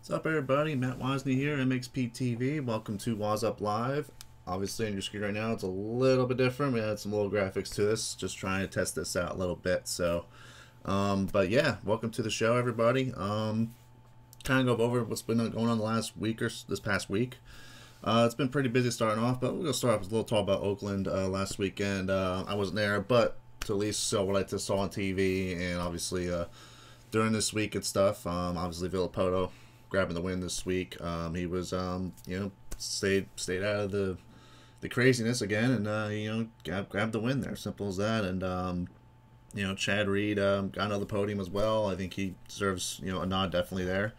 What's up, everybody? Matt Wisney here, MXPTV. Welcome to WOZ Up Live. Obviously, on your screen right now, it's a little bit different. We had some little graphics to this, just trying to test this out a little bit. So, but yeah, welcome to the show, everybody. Kind of go over what's been going on the last week or this past week. It's been pretty busy starting off, but we're gonna start off with a little talk about Oakland last weekend. I wasn't there, but to at least show what I just saw on TV, and obviously during this week and stuff. Obviously, Villapoto grabbing the win this week. He was, stayed out of the craziness again, and grabbed the win there. Simple as that. And Chad Reed got another podium as well. I think he deserves a nod definitely there,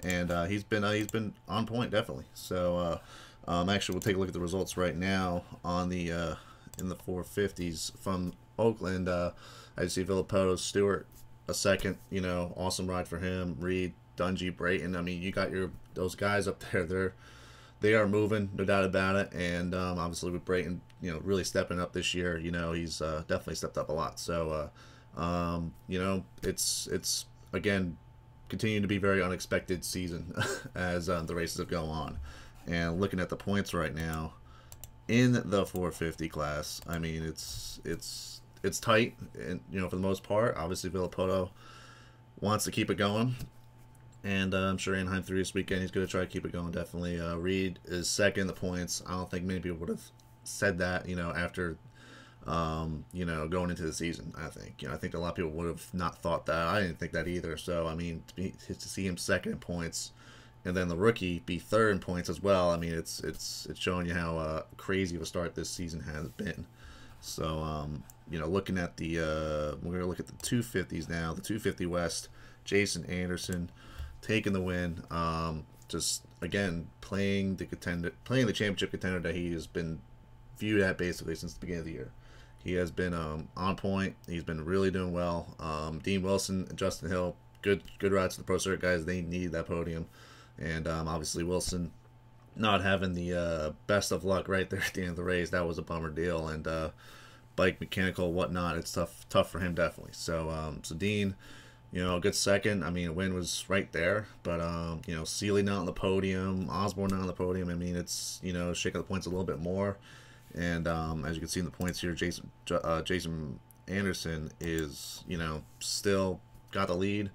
and he's been on point definitely. So actually, we'll take a look at the results right now on the in the 450s from Oakland. I see Villapoto, Stewart a second. Awesome ride for him. Reed, Dungy, Brayton. I mean, you got those guys up there. They are moving, no doubt about it. And obviously with Brayton, really stepping up this year. He's definitely stepped up a lot. So it's again continuing to be very unexpected season as the races have gone on. And looking at the points right now in the 450 class, I mean it's tight, and for the most part. Obviously Villapoto wants to keep it going. And I'm sure Anaheim 3 this weekend, he's going to try to keep it going, definitely. Reed is second in the points. I don't think many people would have said that, after, going into the season, I think. I think a lot of people would have not thought that. I didn't think that either. So, I mean, to see him second in points and then the rookie be third in points as well, I mean, it's showing you how crazy of a start this season has been. So, looking at the, we're going to look at the 250s now, the 250 West, Jason Anderson taking the win. Just again playing the championship contender that he has been viewed at basically since the beginning of the year. He has been on point. He's been really doing well. Dean Wilson and Justin Hill, good rides to the Pro Circuit guys. They need that podium, and obviously Wilson not having the best of luck right there at the end of the race. That was a bummer deal, and bike mechanical whatnot. It's tough for him definitely. So Dean, a good second. I mean, a win was right there, but Seeley not on the podium, Osborne not on the podium. I mean, it's shaking the points a little bit more, and as you can see in the points here, Jason Anderson is still got the lead.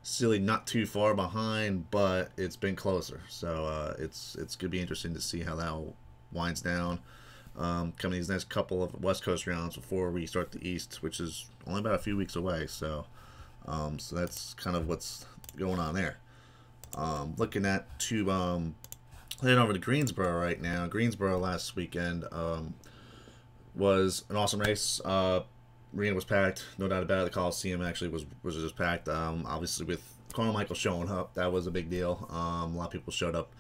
Seeley not too far behind, but it's been closer. So it's gonna be interesting to see how that winds down. Coming these next couple of West Coast rounds before we start the East, which is only about a few weeks away. So that's kind of what's going on there. Looking at heading over to Greensboro right now. Greensboro last weekend was an awesome race. Arena was packed, no doubt about it. The Coliseum actually was just packed. Obviously with Carmichael showing up, that was a big deal. A lot of people showed up.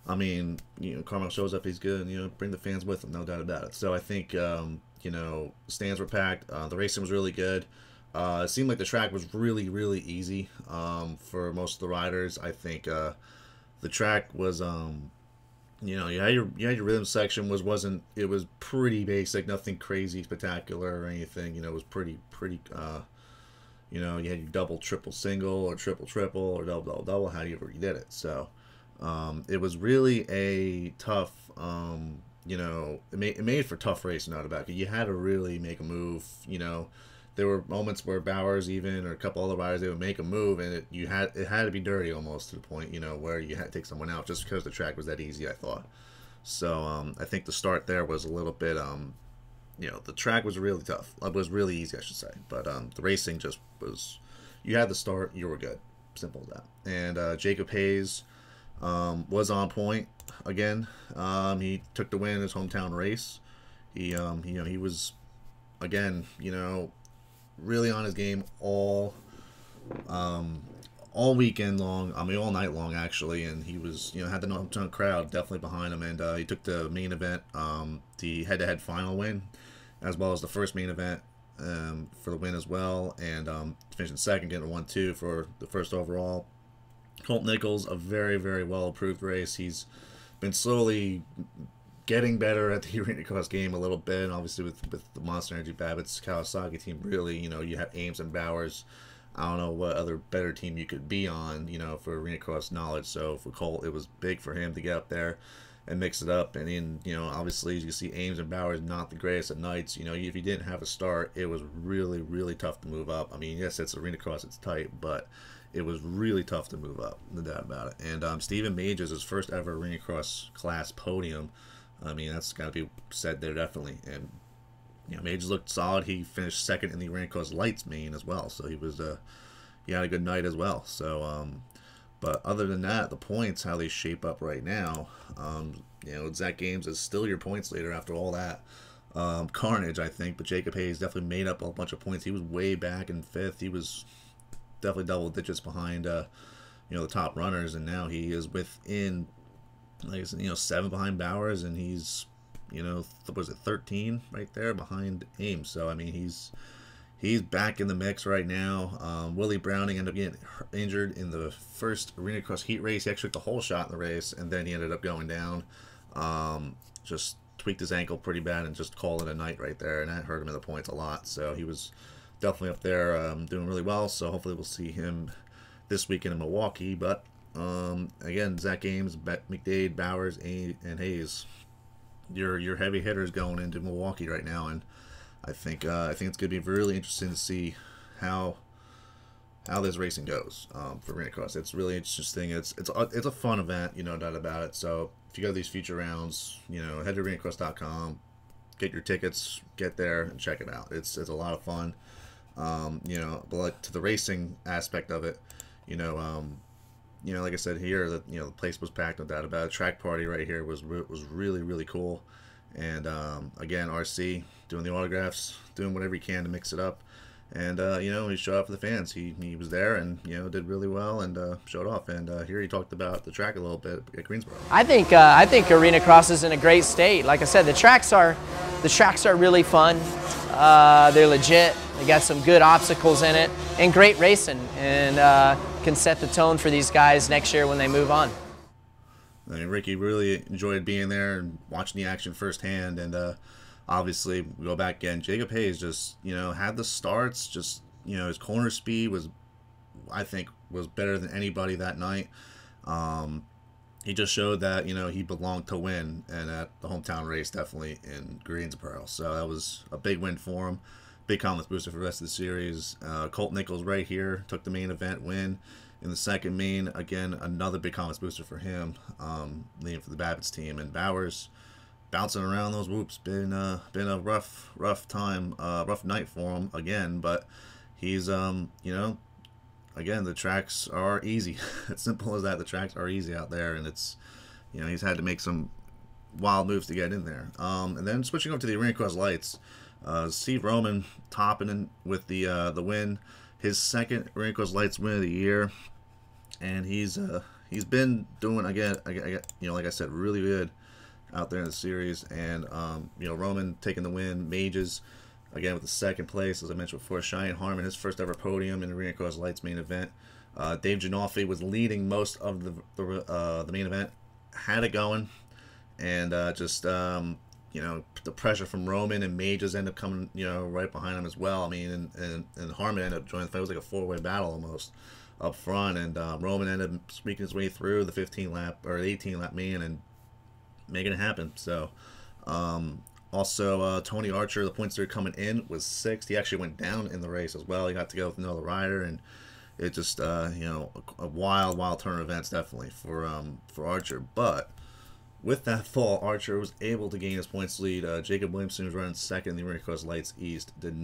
I mean, Carmichael shows up, he's good, and bring the fans with him, no doubt about it. So I think stands were packed. The racing was really good. It seemed like the track was really, really easy for most of the riders. I think the track was, you had your rhythm section it was pretty basic, nothing crazy spectacular or anything. It was pretty. You had your double, triple, single, or triple, triple, or double, double, double, however you did it. So it was really a tough. It made for tough racing, not about it. You had to really make a move. There were moments where Bowers or a couple other riders, they would make a move, and it had to be dirty almost to the point, where you had to take someone out just because the track was that easy, I thought. So I think the start there was a little bit, the track was really tough. It was really easy, I should say. But the racing just was, you had the start, you were good. Simple as that. And Jacob Hayes was on point again. He took the win in his hometown race. He was, again, really on his game all weekend long. I mean, all night long actually. And he was, had the hometown crowd definitely behind him. And he took the main event, the head-to-head final win, as well as the first main event for the win as well. And finishing second, getting a 1-2 for the first overall. Colt Nichols, a very, very well approved race. He's been slowly getting better at the arena cross game a little bit, and obviously with the Monster Energy Babbitt's Kawasaki team, really, you have Ames and Bowers I don't know what other better team you could be on, you know, for arena cross knowledge. So for Colt, it was big for him to get up there and mix it up. And then, you know, obviously, as you see, Ames and Bowers not the greatest at nights. You know, if you didn't have a start, it was really, really tough to move up. I mean, yes, it's arena cross, it's tight, but it was really tough to move up, no doubt about it. And Stephen Mages, his first ever arena cross class podium. I mean, that's got to be said there, definitely. And, you know, Mages looked solid. He finished second in the arena cross lights main as well. So he was, he had a good night as well. So, but other than that, the points, how they shape up right now, you know, Zach Games is still your points leader after all that carnage, I think. But Jacob Hayes definitely made up a bunch of points. He was way back in 5th. He was definitely double digits behind, you know, the top runners. And now he is within, like I said, you know, 7 behind Bowers. And he's, you know, was it 13 right there behind Ames. So, I mean, he's back in the mix right now. Willie Browning ended up getting injured in the first arena cross heat race. He actually took the whole shot in the race, and then he ended up going down. Just tweaked his ankle pretty bad and just called it a night right there, and that hurt him in the points a lot. So he was definitely up there doing really well. So hopefully we'll see him this weekend in Milwaukee. But again, Zach Ames, McDade, Bowers, and Hayes, your heavy hitters going into Milwaukee right now, and I think it's going to be really interesting to see how this racing goes for arena cross. It's really interesting. It's a fun event, you know, no doubt about it. So if you go to these future rounds, you know, head to arenacross.com, get your tickets, get there and check it out. It's a lot of fun. You know, but like to the racing aspect of it, you know, like I said here, that, you know, the place was packed, no doubt about it. Track party right here was really, really cool. And again, RC doing the autographs, doing whatever he can to mix it up, and you know, he showed up for the fans. He was there and, you know, did really well and showed off. And here he talked about the track a little bit at Greensboro. I think arena cross is in a great state. Like I said, the tracks are really fun. They're legit. They got some good obstacles in it and great racing, and can set the tone for these guys next year when they move on. I mean, Ricky really enjoyed being there and watching the action firsthand. And obviously, we go back again. Jacob Hayes just, you know, had the starts. Just, you know, his corner speed was, I think, was better than anybody that night. He just showed that, you know, he belonged to win, and at the hometown race, definitely in Greensboro. So that was a big win for him. Big confidence booster for the rest of the series. Colt Nichols right here took the main event win. In the second main, again, another big confidence booster for him, leading for the Babbitts team. And Bowers bouncing around those whoops. Been a rough time, rough night for him again. But he's, you know, again, the tracks are easy. It's simple as that. The tracks are easy out there, and it's, you know, he's had to make some wild moves to get in there. And then switching over to the arena cross lights, Steve Roman topping in with the win, his second arena cross lights win of the year. And he's been doing, again, you know, like I said, really good out there in the series. And you know, Roman taking the win. Mages again with the second place, as I mentioned before. Cheyenne Harmon, his first ever podium in the arena cross lights main event. Dave Giannoffi was leading most of the main event, had it going, and just you know, the pressure from Roman and Mages ended up coming, you know, right behind him as well. I mean, and Harmon ended up joining the fight. It was like a 4-way battle almost up front, and Roman ended up sneaking his way through the 15-lap or 18-lap main and making it happen. So also Tony Archer, the points that are coming in, was 6th. He actually went down in the race as well. He got to go with another rider, and it just you know, a wild turn of events definitely for Archer. But with that fall, Archer was able to gain his points lead. Jacob Williamson was running second in the arena cross lights East. Didn't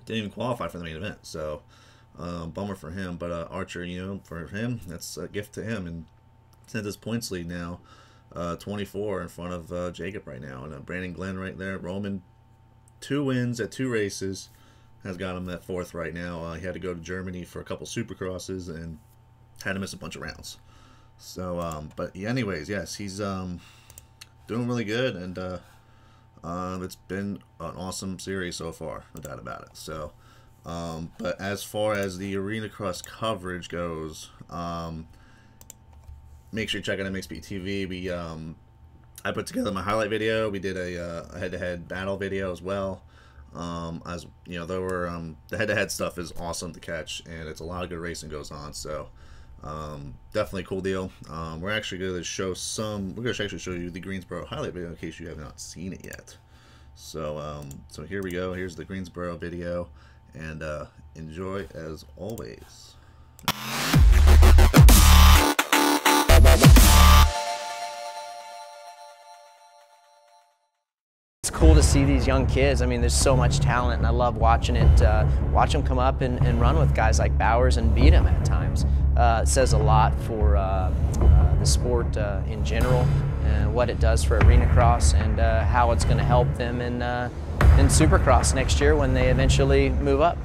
even qualify for the main event. So bummer for him. But Archer, you know, for him, that's a gift to him, and sent his points lead now 24 in front of Jacob right now. And Brandon Glenn right there. Roman, 2 wins at 2 races, has got him at 4th right now. He had to go to Germany for a couple supercrosses and had to miss a bunch of rounds. So, but anyways, yes, he's doing really good, and it's been an awesome series so far, no doubt about it. So, but as far as the arena cross coverage goes, make sure you check out MXPTV. I put together my highlight video. We did a head-to-head battle video as well. As you know, there were the head-to-head stuff is awesome to catch, and it's a lot of good racing goes on. So definitely a cool deal. We're actually going to show some. We're going to actually show you the Greensboro highlight video in case you have not seen it yet. So so here we go. Here's the Greensboro video, and enjoy as always. It's cool to see these young kids. I mean, there's so much talent, and I love watching it. Watch them come up and run with guys like Bowers and beat them at times. It says a lot for the sport in general, and what it does for arena cross, and how it's going to help them in Supercross next year when they eventually move up.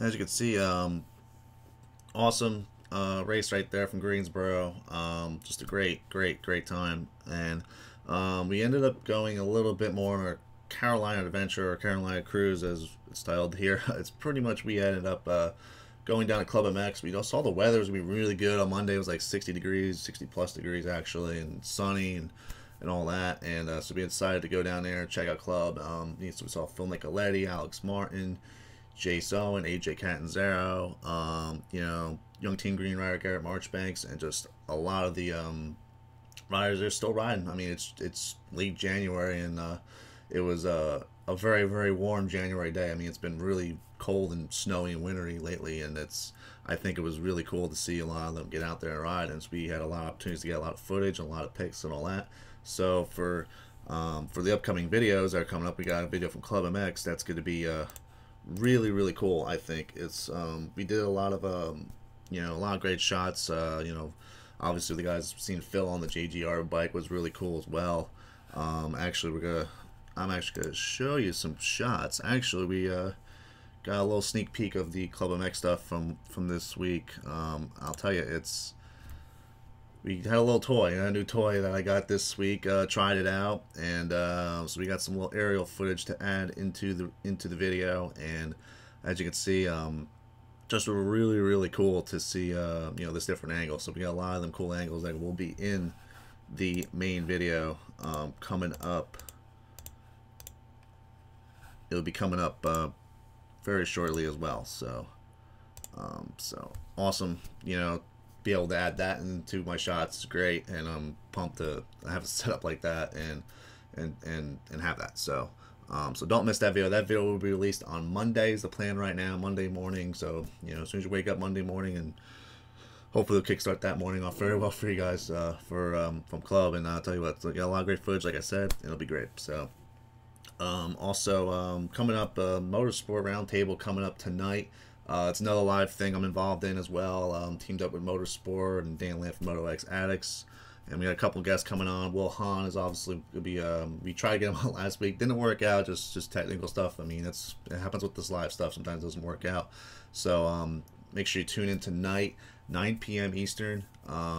As you can see, awesome race right there from Greensboro. Just a great time. And we ended up going a little bit more on our Carolina Adventure, or Carolina Cruise as it's styled here. It's pretty much, we ended up going down to Club MX. We saw the weather was going to be really good. On Monday it was like 60 degrees, 60 plus degrees actually, and sunny and all that. And so we decided to go down there and check out Club. So we saw Phil Nicoletti, Alex Martin, Jace Owen, AJ Catanzaro, you know, young Team Green rider Garrett Marchbanks, and just a lot of the riders are still riding. I mean, it's late January, and it was a very warm January day. I mean, it's been really cold and snowy and wintry lately, and I think it was really cool to see a lot of them get out there and ride, and so we had a lot of opportunities to get a lot of footage and a lot of pics and all that. So for the upcoming videos that are coming up, we got a video from Club MX that's going to be really cool. I think it's we did a lot of you know, a lot of great shots. You know, obviously the guys seen Phil on the JGR bike was really cool as well. Actually I'm actually gonna show you some shots. Actually, we got a little sneak peek of the Club MX stuff from this week. I'll tell you, we had a little toy, a new toy that I got this week. Tried it out, and so we got some little aerial footage to add into the video. And as you can see, just really cool to see you know, this different angle. So we got a lot of them cool angles that will be in the main video coming up it'll be coming up very shortly as well. So so awesome, you know, be able to add that into my shots is great, and I'm pumped to have it set up like that and have that. So so don't miss that video. That video will be released on Monday is the plan right now, Monday morning. So, you know, as soon as you wake up Monday morning, and hopefully we'll kickstart that morning off very well for you guys from club. And I'll tell you what, got a lot of great footage, like I said. It'll be great. So also coming up, Motorsport Roundtable coming up tonight. It's another live thing I'm involved in as well. Teamed up with Motorsport and Dan Lamb from Moto X Addicts. And we got a couple guests coming on. Will Hahn is obviously going to be, we tried to get him on last week. Didn't work out, just technical stuff. I mean, it happens with this live stuff. Sometimes it doesn't work out. So make sure you tune in tonight, 9 p.m. Eastern,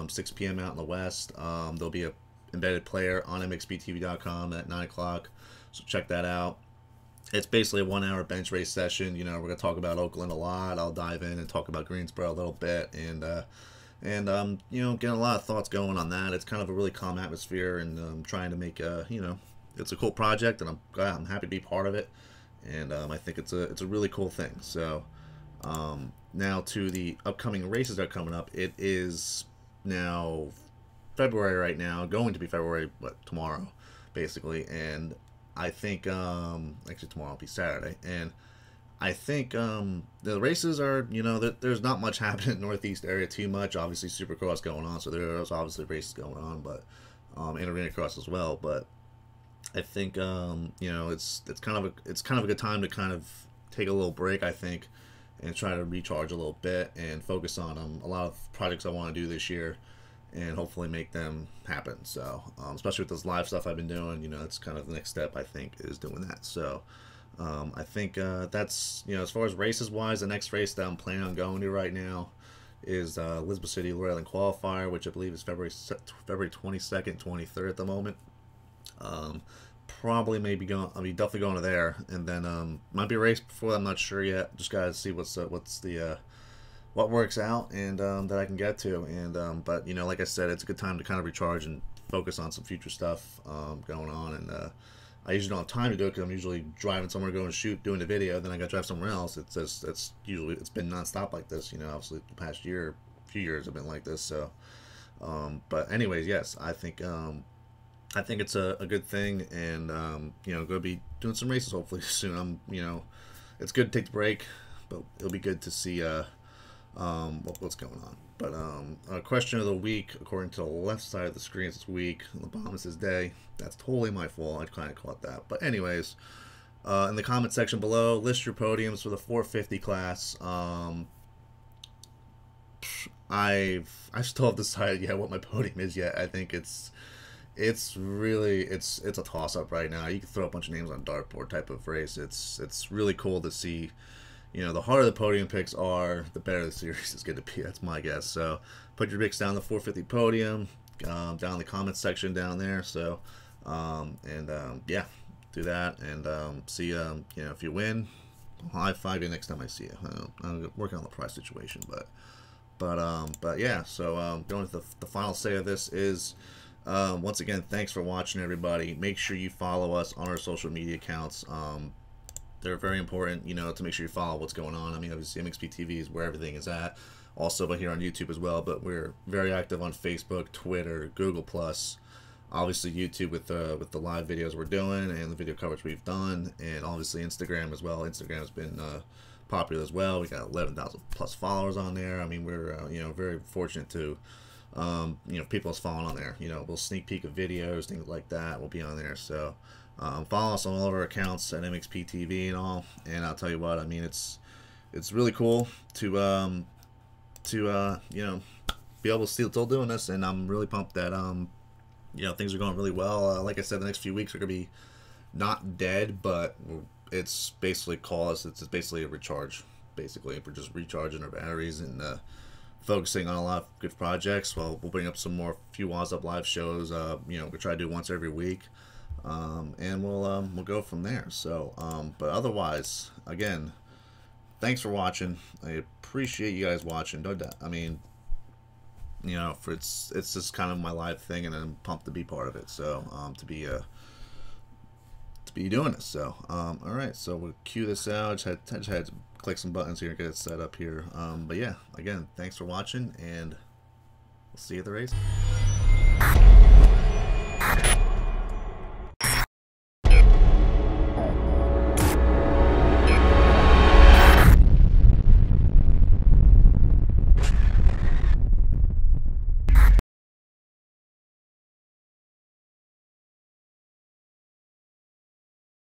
6 p.m. out in the West. There'll be a embedded player on MXPTV.com at 9 o'clock. So check that out. It's basically a 1 hour bench race session. You know, we're going to talk about Oakland a lot. I'll dive in and talk about Greensboro a little bit. And you know, getting a lot of thoughts going on that. It's kind of a really calm atmosphere, and trying to make you know, it's a cool project, and I'm happy to be part of it, and I think it's a really cool thing. So now to the upcoming races that are coming up. It is now February right now, going to be February, tomorrow, basically, and I think actually tomorrow will be Saturday, and I think the races are, you know, there's not much happening in the Northeast area too much. Obviously, Supercross going on, so there's obviously races going on, but and Arena Cross as well. But I think you know, it's kind of a good time to kind of take a little break, I think, and try to recharge a little bit and focus on a lot of projects I want to do this year, and hopefully make them happen. So especially with this live stuff I've been doing, you know, that's kind of the next step, I think, is doing that. So I think that's, you know, as far as races wise, the next race that I'm planning on going to right now is Elizabeth City Lord Island Qualifier, which I believe is February 22nd, 23rd at the moment. Probably maybe going, I'll be definitely going to there, and then might be a race before that, I'm not sure yet. Just gotta see what works out, and that I can get to. And but you know, like I said, it's a good time to kind of recharge and focus on some future stuff going on. And I usually don't have time to do it because I'm usually driving somewhere, going to shoot, doing the video, then I got to drive somewhere else. It's usually, it's been nonstop like this. You know, obviously the past few years have been like this. So, but anyways, yes, I think it's a good thing, and you know, going to be doing some races hopefully soon. You know, it's good to take the break, but it'll be good to see what's going on. But question of the week, according to the left side of the screen this week, the bottom it says day. That's totally my fault. I kind of caught that. But anyways, in the comment section below, list your podiums for the 450 class. I still have decided yet what my podium is yet. I think it's really a toss up right now. You can throw a bunch of names on a dartboard type of race. It's really cool to see. You know, the harder the podium picks are, the better the series is going to be. That's my guess. So put your picks down the 450 podium, down in the comments section down there. So, yeah, do that, and see, you know, if you win, I'll high five you next time I see you. I'm working on the prize situation, but yeah. So going to the final say of this is, once again, thanks for watching, everybody. Make sure you follow us on our social media accounts. They're very important, you know, to make sure you follow what's going on. I mean, obviously MXPTV is where everything is at. Also, but here on YouTube as well. But we're very active on Facebook, Twitter, Google+. Obviously YouTube with the live videos we're doing and the video coverage we've done, and obviously Instagram as well. Instagram has been popular as well. We got 11,000 plus followers on there. I mean, we're you know, very fortunate to you know, people is following on there. You know, we'll sneak peek of videos, things like that. We'll be on there. So follow us on all of our accounts at MXPTV and all. And I'll tell you what, I mean, it's really cool to you know, be able to still doing this, and I'm really pumped that you know, things are going really well. Like I said, the next few weeks are gonna be not dead, but it's basically it's basically a recharge. Basically, we're just recharging our batteries and focusing on a lot of good projects. Well, we'll bring up some more few WOZ Up live shows. You know, we try to do once every week. And we'll go from there. So, but otherwise, again, thanks for watching. I appreciate you guys watching. No doubt. I mean, you know, it's just kind of my live thing, and I'm pumped to be part of it. So, to be be doing this. So, all right, so we'll cue this out. Just had to click some buttons here and get it set up here. But yeah, again, thanks for watching, and we'll see you at the race.